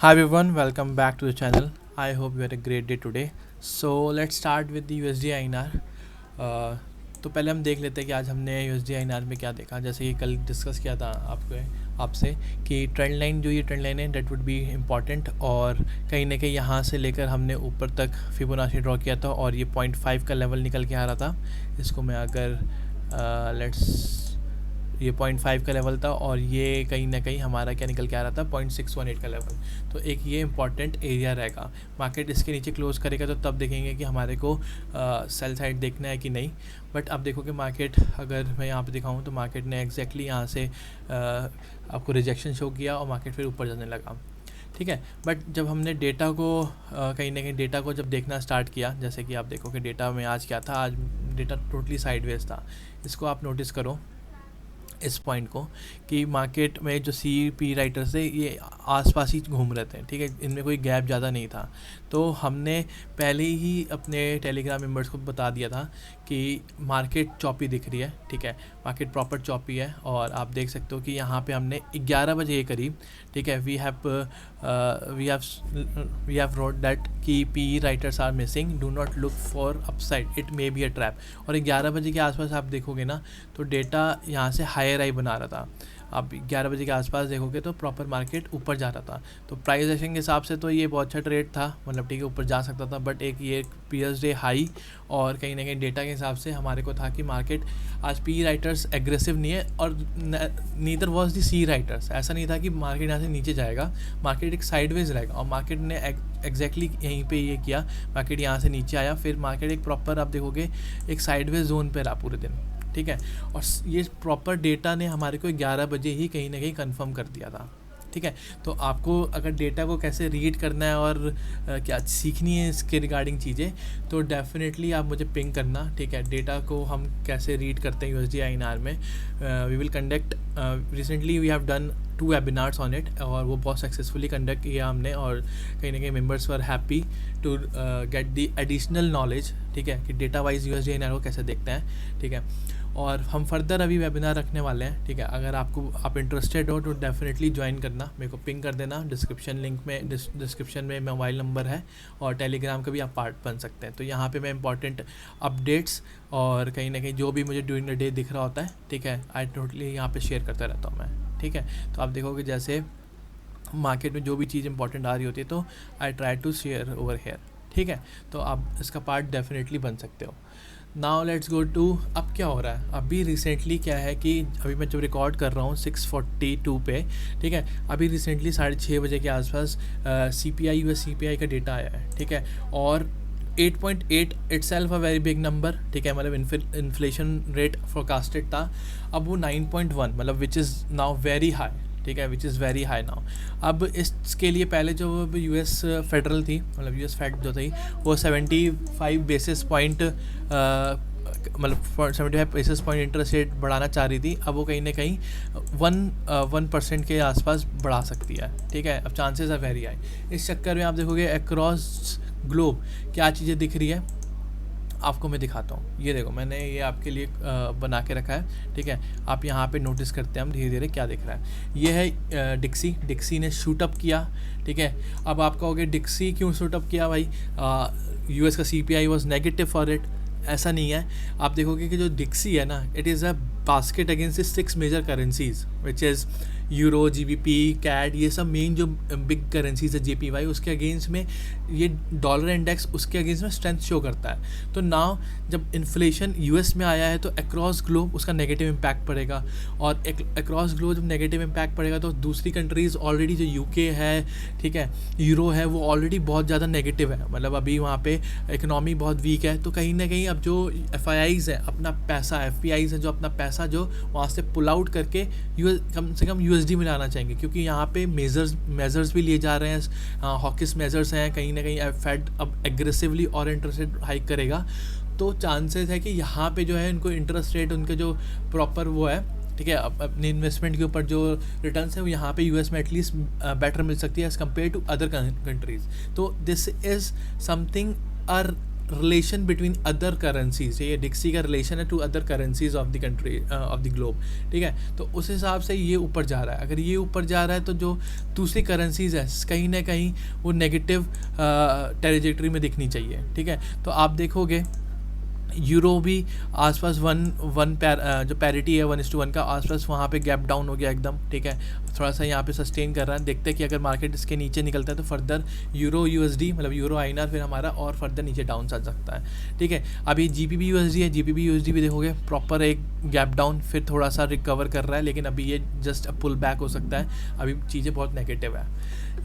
Hi everyone, welcome back to the channel. I hope you had a great day today. So let's start with the USD INR. तो पहले हम देख लेते हैं कि आज हमने USD INR में क्या देखा. जैसे कि कल डिस्कस किया था आपसे कि ट्रेंड लाइन जो ये ट्रेंड लाइन है डेट वुड बी इम्पॉर्टेंट, और कहीं ना कहीं यहाँ से लेकर हमने ऊपर तक फिबोनाची ड्रॉ किया था और ये 0.5 का लेवल निकल के आ रहा था. इसको मैं अगर ये 0.5 का लेवल था और ये कहीं ना कहीं हमारा क्या निकल के आ रहा था 0.618 का लेवल. तो एक ये इंपॉर्टेंट एरिया रहेगा. मार्केट इसके नीचे क्लोज करेगा तो तब देखेंगे कि हमारे को सेल साइड देखना है कि नहीं. बट अब देखो कि मार्केट, अगर मैं यहाँ पे दिखाऊँ तो मार्केट ने एग्जैक्टली यहाँ से आपको रिजेक्शन शो किया और मार्केट फिर ऊपर जाने लगा. ठीक है. बट जब हमने डेटा को कहीं ना कहीं डेटा को जब देखना स्टार्ट किया, जैसे कि आप देखो कि डेटा में आज क्या था, आज डेटा टोटली साइडवेज था. इसको आप नोटिस करो इस पॉइंट को कि मार्केट में जो CP राइटर्स थे ये आसपास ही घूम रहे थे. ठीक है. इनमें कोई गैप ज़्यादा नहीं था. तो हमने पहले ही अपने टेलीग्राम मेंबर्स को बता दिया था कि मार्केट चॉपी दिख रही है. ठीक है. मार्केट प्रॉपर चॉपी है और आप देख सकते हो कि यहाँ पे हमने 11 बजे के करीब, ठीक है, वी हैव रोट दैट कि PE writers are missing, do not look for upside, it may be a trap. और 11 बजे के आसपास आप देखोगे ना तो डेटा यहाँ से हायर आई बना रहा था. आप 11 बजे के आसपास देखोगे तो प्रॉपर मार्केट ऊपर जा रहा था. तो प्राइस एक्शन के हिसाब से तो ये बहुत अच्छा ट्रेड था, मतलब ठीक है ऊपर जा सकता था. बट एक ये पीएस डे हाई और कहीं ना कहीं डेटा के हिसाब से हमारे को था कि मार्केट आज PE राइटर्स एग्रेसिव नहीं है और neither was the C writers. ऐसा नहीं था कि मार्केट यहाँ से नीचे जाएगा, मार्केट एक साइडवेज रहेगा. और मार्केट ने एग्जैक्टली यहीं पे ये किया. मार्केट यहाँ से नीचे आया, फिर मार्केट एक प्रॉपर आप देखोगे एक साइडवेज जोन पे रहा पूरे दिन. ठीक है. और ये प्रॉपर डेटा ने हमारे को 11 बजे ही कहीं ना कहीं कंफर्म कर दिया था. ठीक है. तो आपको अगर डेटा को कैसे रीड करना है और क्या सीखनी है इसके रिगार्डिंग चीज़ें, तो डेफिनेटली आप मुझे पिंग करना. ठीक है. डेटा को हम कैसे रीड करते हैं USD INR में, we will conduct, recently we have done 2 webinars on it और वो बहुत सक्सेसफुली कंडक्ट किया हमने. और कहीं ना कहीं members were happy to get the additional knowledge. ठीक है. कि डेटा वाइज USD INR को कैसे देखते हैं. ठीक है. और हम फर्दर अभी वेबिनार रखने वाले हैं. ठीक है. अगर आप इंटरेस्टेड हो तो डेफिनेटली ज्वाइन करना, मेरे को पिंग कर देना. डिस्क्रिप्शन लिंक में डिस्क्रिप्शन में मोबाइल नंबर है और टेलीग्राम का भी आप पार्ट बन सकते हैं. तो यहाँ पे मैं इंपॉर्टेंट अपडेट्स और कहीं ना कहीं जो भी मुझे ड्यूरिंग द डे दिख रहा होता है, ठीक है, आई टोटली यहाँ पे शेयर करता रहता हूँ मैं. ठीक है. तो आप देखोगे जैसे मार्केट में जो भी चीज़ इंपॉर्टेंट आ रही होती है तो I try to share over here. ठीक है. तो आप इसका पार्ट डेफिनेटली बन सकते हो. नाउ लेट्स गो टू अब क्या हो रहा है. अभी रिसेंटली क्या है कि अभी मैं जब रिकॉर्ड कर रहा हूँ 6:42 पे. ठीक है. अभी रिसेंटली 6:30 बजे के आसपास CPI US CPI का डेटा आया है. ठीक है. और 8.8 itself a very big number. ठीक है. मतलब इन्फ्लेशन रेट फोरकास्टेड था. अब वो 9.1, मतलब which is now very high. ठीक है. Which is very high now. अब इसके लिए पहले जो US फेडरल थी, मतलब US फेड जो थी वो 75 बेसिस पॉइंट मतलब 75 बेसिस पॉइंट इंटरेस्ट रेट बढ़ाना चाह रही थी. अब वो कहीं ना कहीं 1% के आसपास बढ़ा सकती है. ठीक है. अब चांसेस आर वेरी हाई. इस चक्कर में आप देखोगे अक्रॉस ग्लोब क्या चीज़ें दिख रही है आपको मैं दिखाता हूँ. ये देखो मैंने ये आपके लिए बना के रखा है. ठीक है. आप यहाँ पे नोटिस करते हैं हम धीरे धीरे क्या दिख रहा है. ये है डिक्सी ने शूट अप किया. ठीक है. अब आप कहोगे डिक्सी क्यों शूट अप किया भाई, US का CPI was negative for it. ऐसा नहीं है. आप देखोगे कि जो डिक्सी है ना, it is a basket against 6 major currencies which is euro, GBP, CAD, ये सब मेन जो बिग करेंसीज है. JPY उसके अगेंस्ट में ये डॉलर इंडेक्स उसके अगेंस्ट में स्ट्रेंथ शो करता है. तो नाउ जब इन्फ्लेशन US में आया है तो अक्रॉस ग्लोब उसका नेगेटिव इम्पैक्ट पड़ेगा. और अक्रॉस ग्लोब जब नेगेटिव इम्पैक्ट पड़ेगा तो दूसरी कंट्रीज़ ऑलरेडी जो UK है, ठीक है, यूरो है, वो ऑलरेडी बहुत ज़्यादा नेगेटिव है. मतलब अभी वहाँ पे इकनॉमी बहुत वीक है. तो कहीं ना कहीं अब जो FIIs है अपना पैसा, FPIs है जो अपना पैसा जो वहाँ से पुल आउट करके कम से कम USD में लाना चाहेंगे. क्योंकि यहाँ पे मेजर्स भी लिए जा रहे हैं, हॉकिश मेजर्स हैं. कहीं ना कहीं फेड अब एग्रेसिवली और इंटरेस्ट रेट हाइक करेगा. तो चांसेस है कि यहाँ पे जो है इनको इंटरेस्ट रेट उनके जो प्रॉपर वो है, ठीक है, अपने इन्वेस्टमेंट के ऊपर जो रिटर्न्स है वो यहाँ पे US में एटलीस्ट बेटर मिल सकती है as compare to other countries. तो this is something relation between other currencies, ये डिक्सी का रिलेशन है to other currencies of the country of the globe, ठीक है। तो उस हिसाब से ये ऊपर जा रहा है। अगर ये ऊपर जा रहा है तो जो दूसरी करेंसीज है कहीं ना कहीं वो नेगेटिव टेरिजेक्ट्री में दिखनी चाहिए, ठीक है। तो आप देखोगे यूरो भी आसपास जो पैरिटी है 1:1 का आसपास वहाँ पे गैप डाउन हो गया एकदम, ठीक है। थोड़ा सा यहाँ पे सस्टेन कर रहा है। देखते हैं कि अगर मार्केट इसके नीचे निकलता है तो फर्दर यूरो यूएसडी मतलब यूरो आईएनआर फिर हमारा और फर्दर नीचे डाउन आ सकता है, ठीक है। अभी जीबीपी यूएसडी है, जीबीपी यूएसडी भी देखोगे प्रॉपर एक गैप डाउन फिर थोड़ा सा रिकवर कर रहा है, लेकिन अभी ये जस्ट पुल बैक हो सकता है। अभी चीज़ें बहुत नेगेटिव है।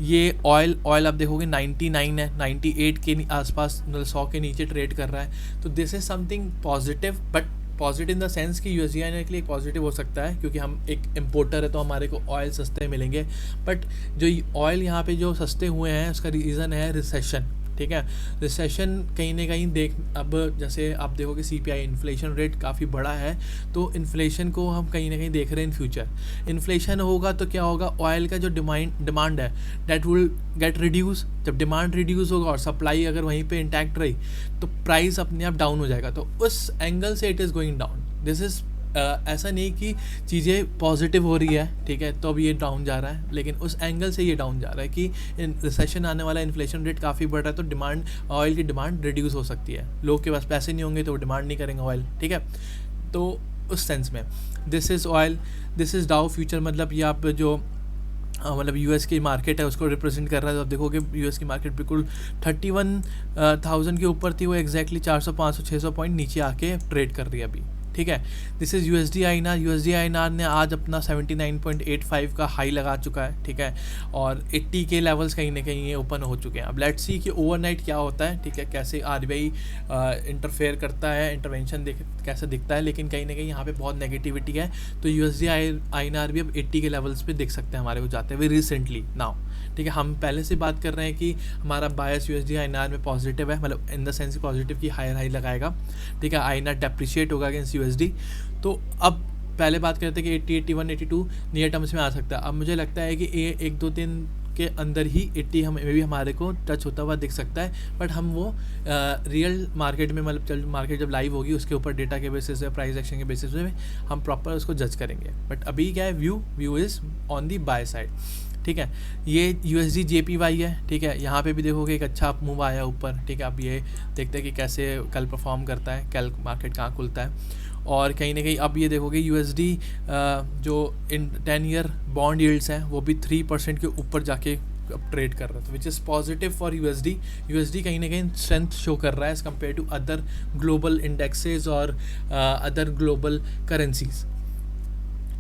ये ऑयल आप देखोगे 99 है, 98 के आसपास मतलब 100 के नीचे ट्रेड कर रहा है। तो this is something positive, but positive in the sense कि यूएसडी के लिए पॉजिटिव हो सकता है क्योंकि हम एक इम्पोर्टर है तो हमारे को ऑयल सस्ते मिलेंगे। बट जो ऑयल यहाँ पे जो सस्ते हुए हैं उसका रीज़न है रिसेशन, ठीक है। रिसेशन कहीं ना कहीं अब जैसे आप देखोगे सीपीआई इन्फ्लेशन रेट काफ़ी बड़ा है, तो इन्फ्लेशन को हम कहीं ना कहीं देख रहे हैं इन फ्यूचर। इन्फ्लेशन होगा तो क्या होगा, ऑयल का जो डिमांड है दैट विल गेट रिड्यूस। जब डिमांड रिड्यूस होगा और सप्लाई अगर वहीं पे इंटैक्ट रही तो प्राइस अपने आप डाउन हो जाएगा। तो उस एंगल से it is going down. This is ऐसा नहीं कि चीज़ें पॉजिटिव हो रही है, ठीक है, तो अब ये डाउन जा रहा है, लेकिन उस एंगल से ये डाउन जा रहा है कि रिसेशन आने वाला, इन्फ्लेशन रेट काफ़ी बढ़ रहा है, तो डिमांड ऑयल की डिमांड रिड्यूस हो सकती है। लोग के पास पैसे नहीं होंगे तो वो डिमांड नहीं करेंगे ऑयल, ठीक है। तो उस सेंस में this is oil, this is डाउ फ्यूचर। मतलब ये आप जो मतलब यूएस की मार्केट है उसको रिप्रेजेंट कर रहा है। तो आप देखोगे यूएस की मार्केट बिल्कुल 31,000 के ऊपर थी, वो एग्जैक्टली 400 500 600 पॉइंट नीचे आके ट्रेड कर रही है अभी, ठीक है। This is USD INR. USD INR ने आज अपना 79.85 का हाई लगा चुका है, ठीक है, और 80 के लेवल्स कहीं ना कहीं ये ओपन हो चुके हैं। अब लेट्स सी कि ओवरनाइट क्या होता है, ठीक है, कैसे आरबीआई इंटरफेयर करता है, इंटरवेंशन कैसे दिखता है, लेकिन कहीं ना कहीं यहाँ पे बहुत नेगेटिविटी है। तो यूएसडी आईएनआर भी अब 80 के लेवल्स पे दिख सकते हैं हमारे को जाते हुए रिसेंटली नाउ, ठीक है। हम पहले से बात कर रहे हैं कि हमारा बायस यूएसडी आईएनआर में पॉजिटिव है, मतलब इन द सेंस पॉजिटिव की हायर हाई लगाएगा, ठीक है। आईएनआर डेप्रिशिएट होगा अगेंस्ट यूएसडी। तो अब पहले बात करते हैं कि 80 81 82 नियर टर्म्स में आ सकता है। अब मुझे लगता है कि ये 1-2 दिन के अंदर ही 80 हमें भी हमारे को टच होता हुआ दिख सकता है। बट हम वो रियल मार्केट में मतलब मार्केट जब लाइव होगी उसके ऊपर डेटा के बेसिस पे, प्राइस एक्शन के बेसिस पे हम प्रॉपर उसको जज करेंगे। बट अभी क्या है, view is on the by side, ठीक है। ये यूएसडी जेपीवाई है, ठीक है। यहाँ पे भी देखोगे एक अच्छा अप मूव आया ऊपर, ठीक है। अब ये देखते हैं कि कैसे कल परफॉर्म करता है, कल मार्केट कहाँ खुलता है। और कहीं ना कहीं अब ये देखोगे यूएसडी जो इन 10 ईयर बॉन्ड यील्ड्स हैं वो भी 3% के ऊपर जाके अब ट्रेड कर रहा था, which is positive for USD कहीं ना कहीं स्ट्रेंथ शो कर रहा है as compare to other global indexes और अदर ग्लोबल करेंसीज,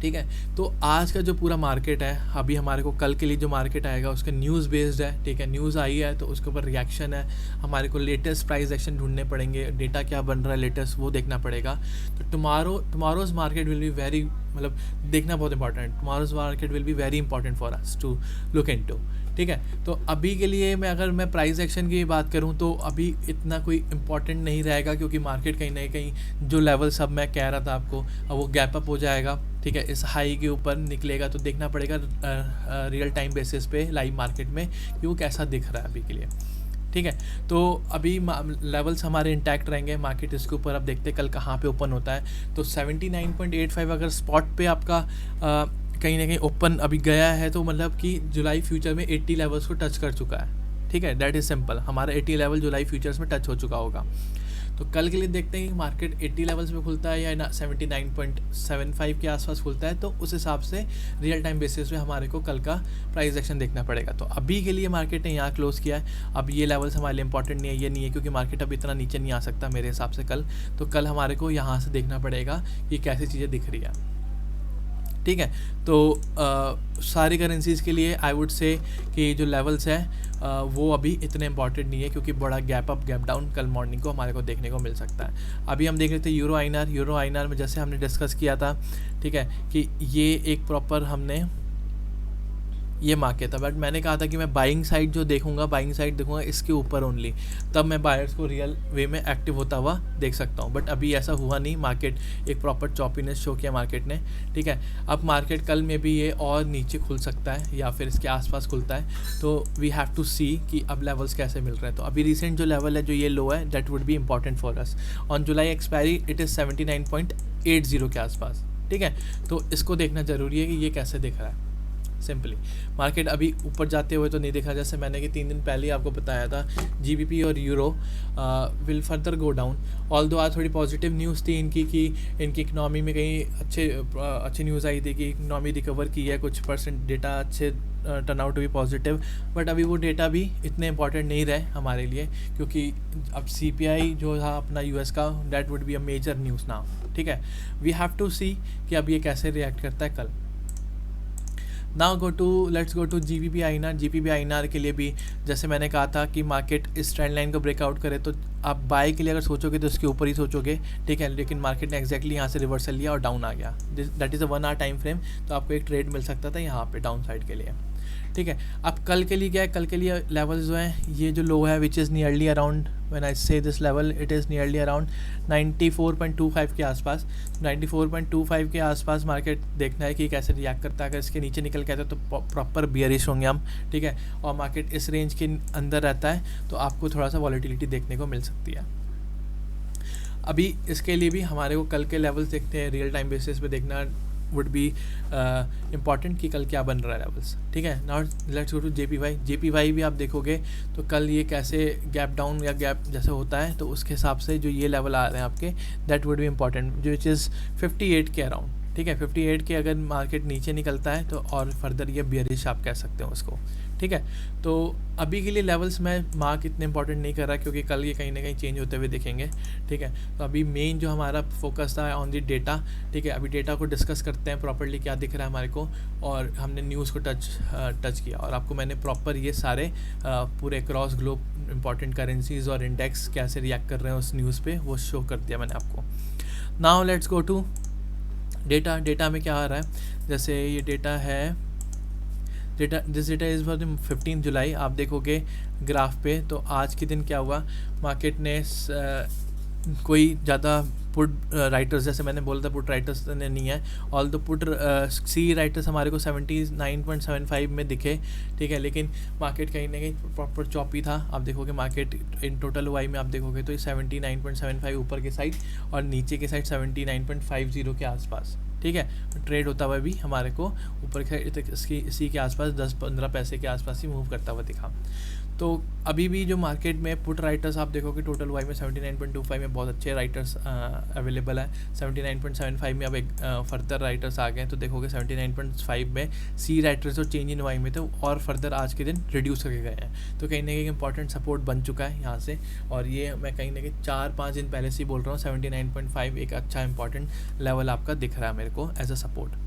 ठीक है। तो आज का जो पूरा मार्केट है, अभी हमारे को कल के लिए जो मार्केट आएगा उसका न्यूज़ बेस्ड है, ठीक है। न्यूज़ आई है तो उसके ऊपर रिएक्शन है, हमारे को लेटेस्ट प्राइस एक्शन ढूंढने पड़ेंगे, डेटा क्या बन रहा है लेटेस्ट वो देखना पड़ेगा। तो tomorrow's market will be very, मतलब देखना बहुत इंपॉर्टेंट है। Tomorrow's market will be very important for us to look into, ठीक है। तो अभी के लिए अगर मैं प्राइस एक्शन की बात करूं तो अभी इतना कोई इम्पॉर्टेंट नहीं रहेगा, क्योंकि मार्केट कहीं ना कहीं जो लेवल सब मैं कह रहा था आपको अब वो गैप अप हो जाएगा, ठीक है। इस हाई के ऊपर निकलेगा तो देखना पड़ेगा रियल टाइम बेसिस पे लाइव मार्केट में कि वो कैसा दिख रहा है अभी के लिए, ठीक है। तो अभी लेवल्स हमारे इंटैक्ट रहेंगे, मार्केट इसके ऊपर अब देखते हैं कल कहाँ पे ओपन होता है। तो 79.85 अगर स्पॉट पे आपका कहीं ना कहीं ओपन अभी गया है तो मतलब कि जुलाई फ्यूचर में 80 लेवल्स को टच कर चुका है, ठीक है। दैट इज़ सिंपल, हमारा 80 लेवल जुलाई फ्यूचर्स में टच हो चुका होगा। तो कल के लिए देखते हैं कि मार्केट 80 लेवल्स में खुलता है या 79.75 के आसपास खुलता है, तो उस हिसाब से रियल टाइम बेसिस पे हमारे को कल का प्राइस एक्शन देखना पड़ेगा। तो अभी के लिए मार्केट ने यहाँ क्लोज़ किया है। अब ये लेवल्स हमारे लिए इंपॉर्टेंट नहीं है, ये नहीं है, क्योंकि मार्केट अब इतना नीचे नहीं आ सकता मेरे हिसाब से कल। तो कल हमारे को यहाँ से देखना पड़ेगा कि कैसी चीज़ें दिख रही है, ठीक है। तो सारी करेंसीज़ के लिए आई वुड से कि जो लेवल्स हैं वो अभी इतने इंपॉर्टेंट नहीं है, क्योंकि बड़ा गैप अप गैप डाउन कल मॉर्निंग को हमारे को देखने को मिल सकता है। अभी हम देख रहे थे यूरो आईएनआर में जैसे हमने डिस्कस किया था, ठीक है, कि ये एक प्रॉपर हमने ये मार्केट था, बट मैंने कहा था कि मैं बाइंग साइड जो देखूंगा, बाइंग साइड देखूंगा इसके ऊपर ओनली, तब मैं बायर्स को रियल वे में एक्टिव होता हुआ देख सकता हूँ। बट अभी ऐसा हुआ नहीं, मार्केट एक प्रॉपर चॉपीनेस शो किया मार्केट ने, ठीक है। अब मार्केट कल में भी ये और नीचे खुल सकता है या फिर इसके आसपास खुलता है, तो वी हैव टू सी कि अब लेवल्स कैसे मिल रहे हैं। तो अभी रिसेंट जो लेवल है, जो ये लो है, that would be important for us on July expiry, it is 79.80 के आसपास, ठीक है। तो इसको देखना ज़रूरी है कि ये कैसे दिख रहा है। सिंपली मार्केट अभी ऊपर जाते हुए तो नहीं देखा, जैसे मैंने कि 3 दिन पहले ही आपको बताया था, जीबीपी और euro will further go down. Although आज थोड़ी पॉजिटिव न्यूज़ थी इनकी कि इनकी इकनॉमी में कहीं अच्छी न्यूज़ आई थी कि इकनॉमी रिकवर की है, कुछ परसेंट डेटा अच्छे टर्न आउट हुई पॉजिटिव। बट अभी वो डेटा भी इतने इंपॉर्टेंट नहीं रहे हमारे लिए, क्योंकि अब सीपीआई जो था अपना यूएस का, that would be a major news now, ठीक है। वी हैव टू सी कि अब ये कैसे रिएक्ट करता है कल। Now let's go to GBP INR. GBP INR के लिए भी जैसे मैंने कहा था कि मार्केट इस ट्रेंड लाइन को ब्रेकआउट करे तो आप बाय के लिए अगर सोचोगे तो उसके ऊपर ही सोचोगे, ठीक है। लेकिन मार्केट ने एक्जैक्टली यहाँ से रिवर्सल लिया और डाउन आ गया, that is a 1 hour time frame, तो आपको एक ट्रेड मिल सकता था यहाँ पे डाउन साइड के लिए, ठीक है। अब कल के लिए क्या है, कल के लिए लेवल्स जो हैं, ये जो लो है which is nearly around, when I say this level, it is nearly around 94.25 के आसपास। 94.25 के आसपास मार्केट देखना है कि कैसे रिएक्ट करता है। अगर इसके नीचे निकल के आता है तो प्रॉपर बियरिश होंगे हम, ठीक है। और मार्केट इस रेंज के अंदर रहता है तो आपको थोड़ा सा वॉलेटिलिटी देखने को मिल सकती है। अभी इसके लिए भी हमारे को कल के लेवल्स देखते हैं, रियल टाइम बेसिस पे देखना वुड बी इम्पॉर्टेंट कि कल क्या बन रहा है लेवल्स, ठीक है। Now let's go to JPY भी आप देखोगे तो कल ये कैसे गैप डाउन या गैप जैसे होता है, तो उसके हिसाब से जो ये लेवल आ रहे हैं आपके, दैट वुड बी इम्पॉर्टेंट, जो विच इज़ 58 के अराउंड, ठीक है। 58 के अगर मार्केट नीचे निकलता है तो और फर्दर ये बियरिश आप कह सकते हो उसको, ठीक है। तो अभी के लिए लेवल्स मैं मार्क इतने इंपॉर्टेंट नहीं कर रहा, क्योंकि कल ये कहीं ना कहीं चेंज होते हुए दिखेंगे, ठीक है। तो अभी मेन जो हमारा फोकस था ऑन दी डेटा, ठीक है। अभी डेटा को डिस्कस करते हैं प्रॉपर्ली क्या दिख रहा है हमारे को, और हमने न्यूज़ को टच किया, और आपको मैंने प्रॉपर ये सारे पूरे क्रॉस ग्लोब इंपॉर्टेंट करेंसीज और इंडेक्स कैसे रिएक्ट कर रहे हैं उस न्यूज़ पे, वो शो कर दिया मैंने आपको। Now let's go to data में क्या आ रहा है, जैसे ये डेटा है, this data is for 15 July. आप देखोगे ग्राफ पे तो आज के दिन क्या हुआ, मार्केट ने कोई ज़्यादा पुट राइटर्स, जैसे मैंने बोला था पुट राइटर्स ने नहीं है, ऑल द पुट सी राइटर्स हमारे को 79.75 में दिखे, ठीक है। लेकिन मार्केट कहीं ना कहीं प्रॉपर चॉपी था। आप देखोगे मार्केट इन टोटल वाई में आप देखोगे तो ये 79.75 ऊपर के साइड और नीचे के साइड 79.50 के आसपास, ठीक है। ट्रेड होता हुआ भी हमारे को ऊपर के इसी के आसपास 10-15 पैसे के आसपास ही मूव करता हुआ दिखा। तो अभी भी जो मार्केट में पुट राइटर्स आप देखोगे टोटल वाई में 79.25 में बहुत अच्छे राइटर्स अवेलेबल है। 79.75 में अब एक फर्दर राइटर्स आ गए हैं, तो देखोगे 79.5 में सी राइटर्स और चेंज इन वाई में थे और फर्दर आज के दिन रिड्यूस करके गए हैं। तो कहीं ना कहीं इंपॉर्टेंट सपोर्ट बन चुका है यहाँ से, और ये मैं कहीं ना कहीं 4-5 दिन पहले से ही बोल रहा हूँ 79.5 एक अच्छा इंपॉर्टेंट लेवल आपका दिख रहा है मेरे को एज अ सपोर्ट।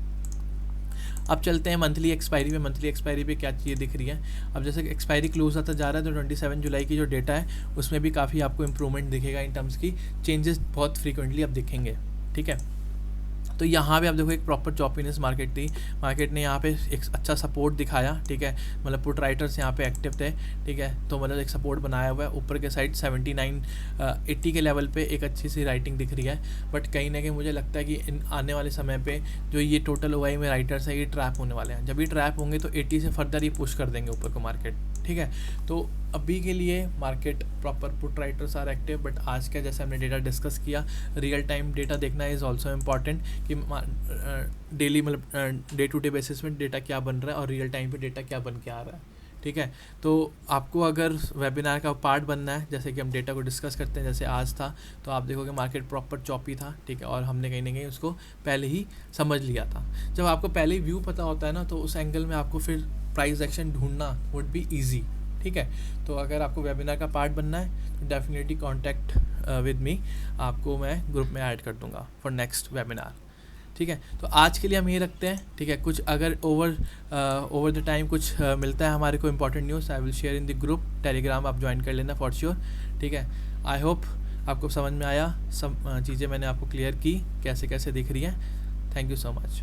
अब चलते हैं मंथली एक्सपायरी में। मंथली एक्सपायरी पे क्या चीज़ दिख रही है, अब जैसे एक्सपायरी क्लोज होता जा रहा है तो 27 जुलाई की जो डेटा है उसमें भी काफ़ी आपको इंप्रूवमेंट दिखेगा इन टर्म्स की, चेंजेस बहुत फ्रीक्वेंटली अब दिखेंगे, ठीक है। तो यहाँ पे आप देखो एक प्रॉपर चॉपीनेस मार्केट थी, मार्केट ने यहाँ पे एक अच्छा सपोर्ट दिखाया, ठीक है। मतलब पुट राइटर्स यहाँ पे एक्टिव थे, ठीक है। तो मतलब एक सपोर्ट बनाया हुआ है ऊपर के साइड 79-80 के लेवल पे एक अच्छी सी राइटिंग दिख रही है। बट कहीं ना कहीं मुझे लगता है कि इन आने वाले समय पे जो ये टोटल ओआई में राइटर्स है ये ट्रैप होने वाले हैं। जब ये ट्रैप होंगे तो 80 से फर्दर ही पुश कर देंगे ऊपर को मार्केट, ठीक है। तो अभी के लिए market proper put writers are active, but आज का जैसे हमने डेटा डिस्कस किया, रियल टाइम डेटा देखना इज़ ऑल्सो इम्पॉर्टेंट कि डेली मतलब डे टू डे बेसिस में डेटा क्या बन रहा है और रियल टाइम पे डेटा क्या बन के आ रहा है, ठीक है। तो आपको अगर वेबिनार का पार्ट बनना है, जैसे कि हम डेटा को डिस्कस करते हैं जैसे आज था, तो आप देखोगे मार्केट प्रॉपर चॉपी था, ठीक है। और हमने कहीं ना कहीं उसको पहले ही समझ लिया था। जब आपको पहले ही व्यू पता होता है ना, तो उस एंगल में आपको फिर प्राइस एक्शन ढूंढना वुड बी ईजी, ठीक है। तो अगर आपको वेबिनार का पार्ट बनना है तो डेफिनेटली कॉन्टैक्ट विद मी, आपको मैं ग्रुप में ऐड कर दूंगा फॉर नेक्स्ट वेबिनार, ठीक है। तो आज के लिए हम ये रखते हैं, ठीक है। कुछ अगर ओवर द टाइम कुछ मिलता है हमारे को important news, I will share in the group Telegram, आप ज्वाइन कर लेना फॉर श्योर, ठीक है। आई होप आपको समझ में आया, सब चीज़ें मैंने आपको क्लियर की कैसे कैसे दिख रही हैं। Thank you so much.